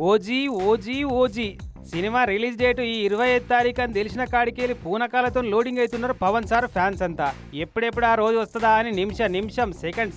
OG OG OG cinema release date ఈ 25 తారీఖు అని తెలిసిన కాడికెళ్ళి పూనకాలతో లోడింగ్ అవుతున్నారు పవన్ సార్ ఫ్యాన్స్ అంతా. ఎప్పుడెప్పుడు ఆ రోజు వస్తుందా అని నిమిషం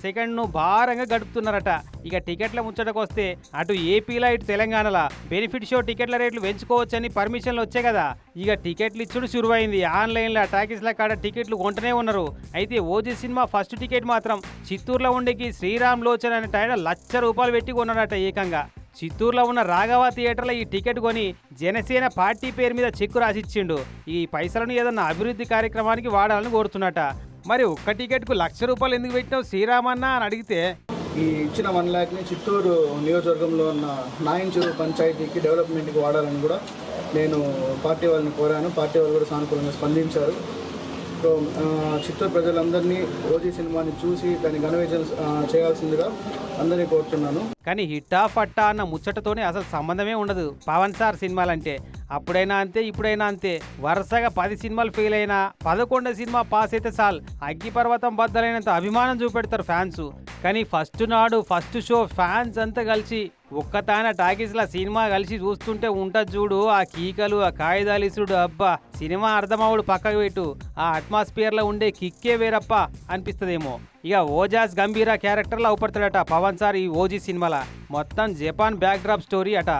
సెకండ్ ను భారంగా గడుపుతున్నారట. ఇక టికెట్ల ముచ్చటకు వస్తే అటు ఏపీలో ఇటు తెలంగాణలో బెనిఫిట్ షో టికెట్ల రేట్లు పెంచుకోవచ్చని పర్మిషన్లు వచ్చాయి కదా. ఇక టికెట్లు ఇచ్చుడు శురువైంది. ఆన్లైన్లో టాకీస్ల కాడ టికెట్లు కొంటనే ఉన్నారు. అయితే ఓజీ సినిమా ఫస్ట్ టికెట్ మాత్రం చిత్తూరులో ఉండేకి శ్రీరామ్ లోచన్ అనే ఆయన ₹1,00,000 పెట్టి కొన్నాడట ఏకంగా. చిత్తూరులో ఉన్న రాఘవ థియేటర్లో ఈ టికెట్ కొని జనసేన పార్టీ పేరు మీద చెక్కు రాసిచ్చిండు. ఈ పైసలను ఏదన్నా అభివృద్ధి కార్యక్రమానికి వాడాలని కోరుతున్నట. మరి ఒక్క టికెట్కు ₹1,00,000 ఎందుకు పెట్టినావు శ్రీరామన్న అని అడిగితే, ఈ ఇచ్చిన 1 lakని చిత్తూరు నియోజకవర్గంలో ఉన్న నాయించూరు పంచాయతీకి డెవలప్మెంట్కి వాడాలని కూడా నేను పార్టీ వాళ్ళని కోరాను. పార్టీ వాళ్ళు కూడా సానుకూలంగా స్పందించారు. సో చిత్తూరు ప్రజలందరినీ ఓజీ సినిమాని చూసి దాన్ని ఘన విజయం చేయాల్సిందిగా అందరినీ కోరుతున్నాను. కానీ హిట్టా పట్టా అన్న ముచ్చటతోనే అసలు సంబంధమే ఉండదు పవన్ సార్ సినిమాలంటే. అప్పుడైనా అంతే, ఇప్పుడైనా అంతే. వరుసగా 10 సినిమాలు ఫెయిల్ అయినా 11వ సినిమా పాస్ అయితే చాలు అగ్గిపర్వతం బద్దలైనంత అభిమానం చూపెడతారు ఫ్యాన్స్. కానీ ఫస్ట్ నాడు ఫస్ట్ షో ఫ్యాన్స్ అంతా కలిసి ఒక్కతాన టాకీస్ల సినిమా కలిసి చూస్తుంటే ఉంటుంది చూడు, ఆ కీకలు, ఆ కాగిదాలిసుడు, అబ్బా సినిమా అర్థమవుడు పక్కకు పెట్టు, ఆ అట్మాస్ఫియర్లో ఉండే కిక్కే వేరప్ప అనిపిస్తుందేమో. ఇక ఓజాస్ గంభీర క్యారెక్టర్లో అవుపడతాడట పవన్ సార్ ఈ ఓజీ సినిమాల. మొత్తం జపాన్ బ్యాక్ డ్రాప్ స్టోరీ అట.